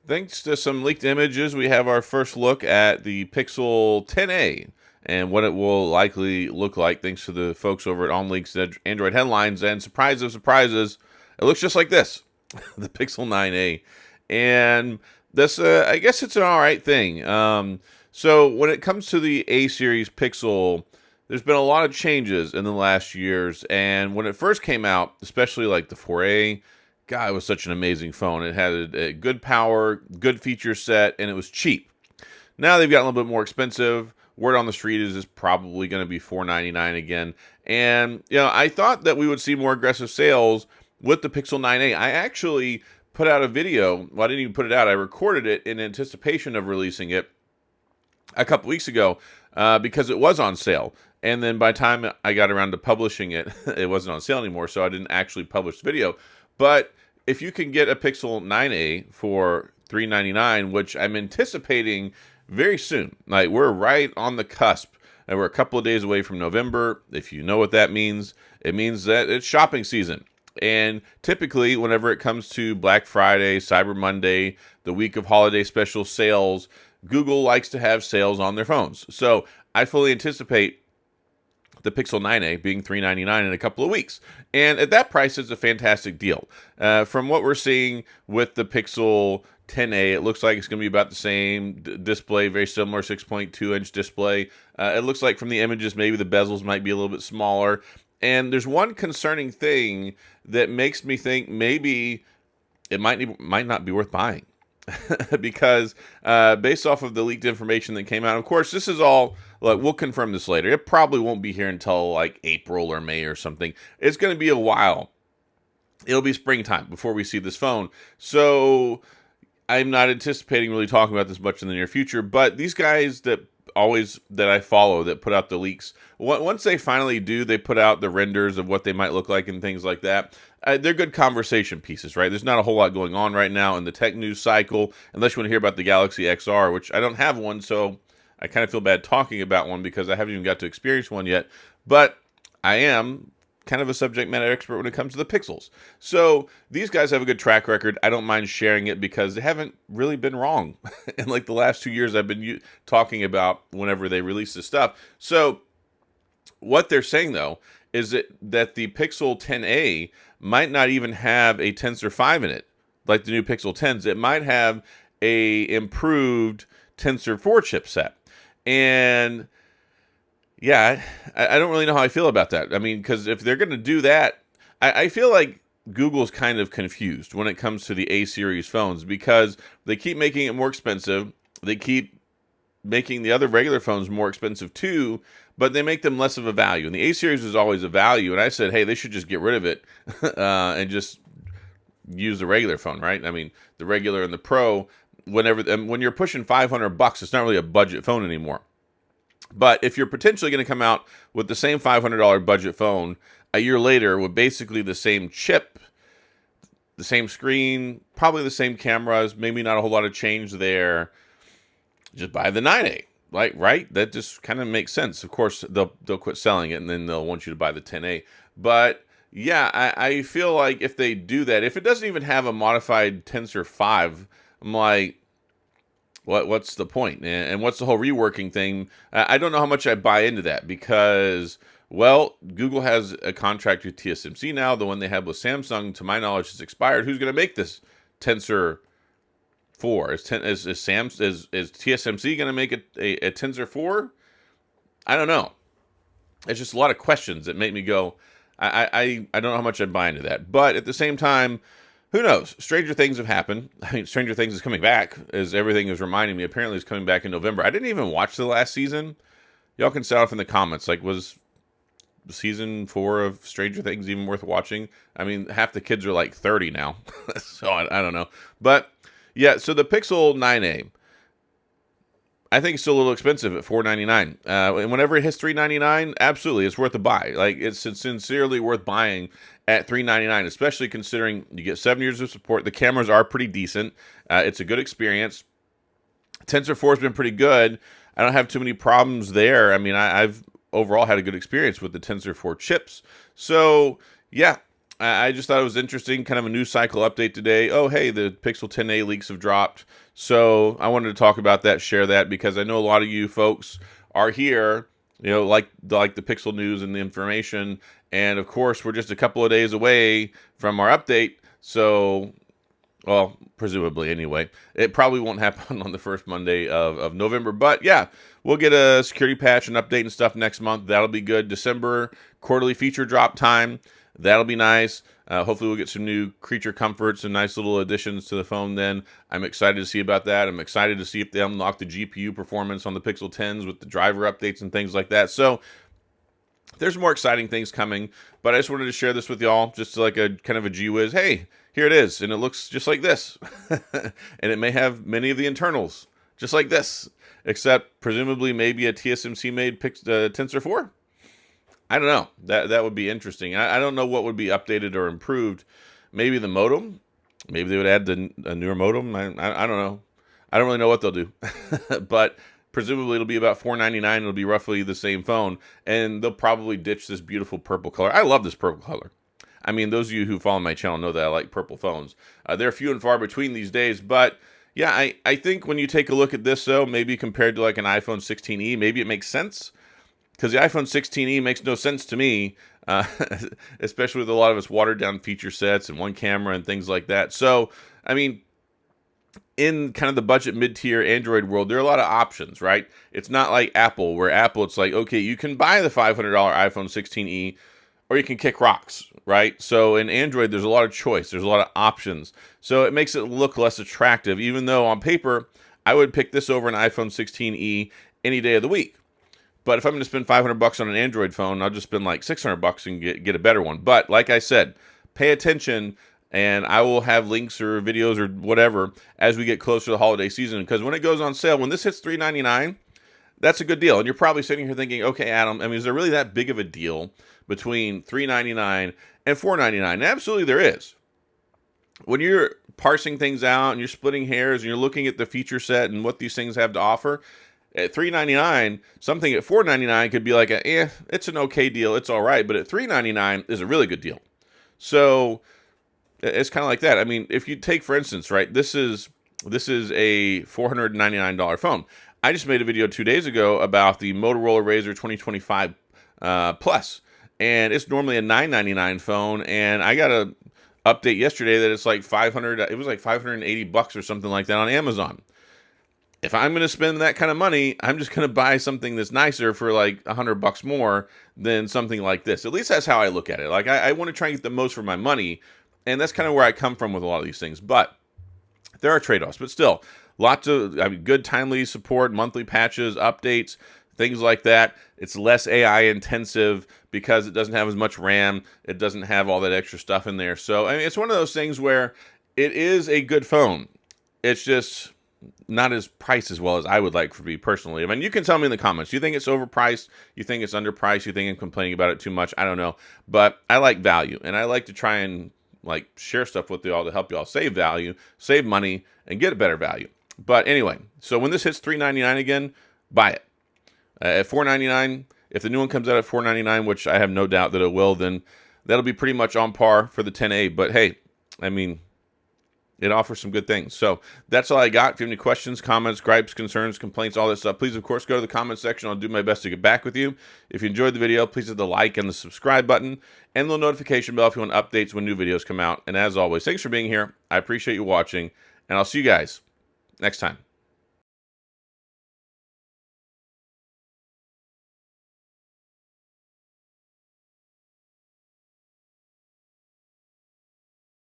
Thanks to some leaked images, we have our first look at the Pixel 10a and what it will likely look like thanks to the folks over at OnLeaks Android Headlines. And surprise of surprises, it looks just like this, the Pixel 9a. And this, I guess it's an all right thing. So when it comes to the A series Pixel, there's been a lot of changes in the last years. And when it first came out, especially like the 4A, God, it was such an amazing phone. It had a good power, good feature set, and it was cheap. Now they've gotten a little bit more expensive. Word on the street is it's probably going to be $499 again. And, I thought that we would see more aggressive sales with the Pixel 9a. I actually put out a video. Well, I didn't even put it out. I recorded it in anticipation of releasing it a couple weeks ago because it was on sale. And then by the time I got around to publishing it, it wasn't on sale anymore, so I didn't actually publish the video. But if you can get a Pixel 9a for $399, which I'm anticipating very soon, like we're right on the cusp, and we're a couple of days away from November. If you know what that means, it means that it's shopping season. And typically, whenever it comes to Black Friday, Cyber Monday, the week of holiday special sales, Google likes to have sales on their phones. So I fully anticipate the Pixel 9a being $399 in a couple of weeks. And at that price, it's a fantastic deal. From what we're seeing with the Pixel 10a, it looks like it's going to be about the same display, very similar 6.2-inch display. It looks like from the images, maybe the bezels might be a little bit smaller. And there's one concerning thing that makes me think maybe it might not be worth buying. Because based off of the leaked information that came out, of course, this is all, like, we'll confirm this later. It probably won't be here until like April or May or something. It's going to be a while. It'll be springtime before we see this phone. So I'm not anticipating really talking about this much in the near future, but these guys that I follow that put out the leaks, once they finally do, they put out the renders of what they might look like and things like that. They're good conversation pieces, right? There's not a whole lot going on right now in the tech news cycle, unless you want to hear about the Galaxy XR, which I don't have one, so I kind of feel bad talking about one because I haven't even got to experience one yet. But I am kind of a subject matter expert when it comes to the Pixels. So these guys have a good track record. I don't mind sharing it because they haven't really been wrong in like the last 2 years I've been talking about whenever they release this stuff. So what they're saying, though, is that the Pixel 10a might not even have a Tensor 5 in it, like the new Pixel 10s. It might have a improved Tensor 4 chipset. And yeah, I don't really know how I feel about that. I mean, because if they're going to do that, I feel like Google's kind of confused when it comes to the A series phones because they keep making it more expensive. They keep making the other regular phones more expensive too, but they make them less of a value. And the A series is always a value. And I said, hey, they should just get rid of it and just use the regular phone, right? I mean, the regular and the Pro. When you're pushing $500, it's not really a budget phone anymore. But if you're potentially going to come out with the same $500 budget phone a year later with basically the same chip, the same screen, probably the same cameras, maybe not a whole lot of change there, just buy the 9A. Like, right? That just kind of makes sense. Of course, they'll quit selling it and then they'll want you to buy the 10A. But yeah, I feel like if they do that, if it doesn't even have a modified Tensor 5, I'm like, what's the point? And what's the whole reworking thing? I don't know how much I buy into that because, well, Google has a contract with TSMC now. The one they had with Samsung, to my knowledge, has expired. Who's going to make this Tensor 4? Is TSMC going to make a Tensor 4? I don't know. It's just a lot of questions that make me go, I don't know how much I'd buy into that. But at the same time, who knows? Stranger things have happened. I mean, Stranger Things is coming back, as everything is reminding me. Apparently, it's coming back in November. I didn't even watch the last season. Y'all can sound off in the comments. Like, was season 4 of Stranger Things even worth watching? I mean, half the kids are like 30 now. So, I don't know. But, yeah, so the Pixel 9a, I think it's still a little expensive at $499. And whenever it hits $399, absolutely, it's worth a buy. Like, it's sincerely worth buying at $399, especially considering you get 7 years of support. The cameras are pretty decent. It's a good experience. Tensor 4 has been pretty good. I don't have too many problems there. I mean, I've overall had a good experience with the Tensor 4 chips. So, yeah, I just thought it was interesting, kind of a news cycle update today. Oh, hey, the Pixel 10a leaks have dropped. So I wanted to talk about that, share that, because I know a lot of you folks are here, like the Pixel news and the information. And of course, we're just a couple of days away from our update. So, well, presumably anyway. It probably won't happen on the first Monday of November. But yeah, we'll get a security patch and update and stuff next month. That'll be good. December quarterly feature drop time. That'll be nice. Hopefully we'll get some new creature comforts and nice little additions to the phone then. I'm excited to see about that. I'm excited to see if they unlock the GPU performance on the Pixel 10s with the driver updates and things like that. So there's more exciting things coming, but I just wanted to share this with y'all, just like a kind of a gee whiz. Hey, here it is, and it looks just like this. And it may have many of the internals, just like this, except presumably maybe a TSMC made Tensor 4. I don't know. That would be interesting. I don't know what would be updated or improved. Maybe the modem. Maybe they would add a newer modem. I don't know. I don't really know what they'll do. But presumably it'll be about $499. It'll be roughly the same phone. And they'll probably ditch this beautiful purple color. I love this purple color. I mean, those of you who follow my channel know that I like purple phones. They're few and far between these days. But yeah, I think when you take a look at this, though, maybe compared to like an iPhone 16e, maybe it makes sense. Because the iPhone 16e makes no sense to me, especially with a lot of its watered-down feature sets and one camera and things like that. So, I mean, in kind of the budget mid-tier Android world, there are a lot of options, right? It's not like Apple, where Apple, it's like, okay, you can buy the $500 iPhone 16e, or you can kick rocks, right? So in Android, there's a lot of choice. There's a lot of options. So it makes it look less attractive, even though on paper, I would pick this over an iPhone 16e any day of the week. But if I'm going to spend $500 on an Android phone, I'll just spend like $600 and get a better one. But like I said, pay attention, and I will have links or videos or whatever as we get closer to the holiday season. Because when it goes on sale, when this hits $399, that's a good deal. And you're probably sitting here thinking, okay, Adam, I mean, is there really that big of a deal between $399 and $499? And absolutely there is. When you're parsing things out and you're splitting hairs and you're looking at the feature set and what these things have to offer, at $399, something at $499 could be like it's an okay deal, it's all right. But at $399 is a really good deal. So it's kind of like that. I mean, if you take, for instance, right, this is a $499 phone. I just made a video 2 days ago about the Motorola Razr 2025 Plus, and it's normally a $999 phone, and I got a update yesterday that it's like $500. It was like $580 or something like that on Amazon. If I'm going to spend that kind of money, I'm just going to buy something that's nicer for like $100 more than something like this. At least that's how I look at it. Like I want to try and get the most for my money, and that's kind of where I come from with a lot of these things. But there are trade-offs. But still, lots of good timely support, monthly patches, updates, things like that. It's less AI intensive because it doesn't have as much RAM. It doesn't have all that extra stuff in there. So I mean, it's one of those things where it is a good phone. It's just not as priced as well as I would like for me personally. I mean, you can tell me in the comments. You think it's overpriced? You think it's underpriced? You think I'm complaining about it too much? I don't know. But I like value, and I like to try and like share stuff with y'all to help y'all save value, save money, and get a better value. But anyway, so when this hits $399 again, buy it. At $499, if the new one comes out at $499, which I have no doubt that it will, then that'll be pretty much on par for the 10A. But hey, I mean, it offers some good things. So that's all I got. If you have any questions, comments, gripes, concerns, complaints, all that stuff, please, of course, go to the comment section. I'll do my best to get back with you. If you enjoyed the video, please hit the like and the subscribe button and the notification bell if you want updates when new videos come out. And as always, thanks for being here. I appreciate you watching, and I'll see you guys next time.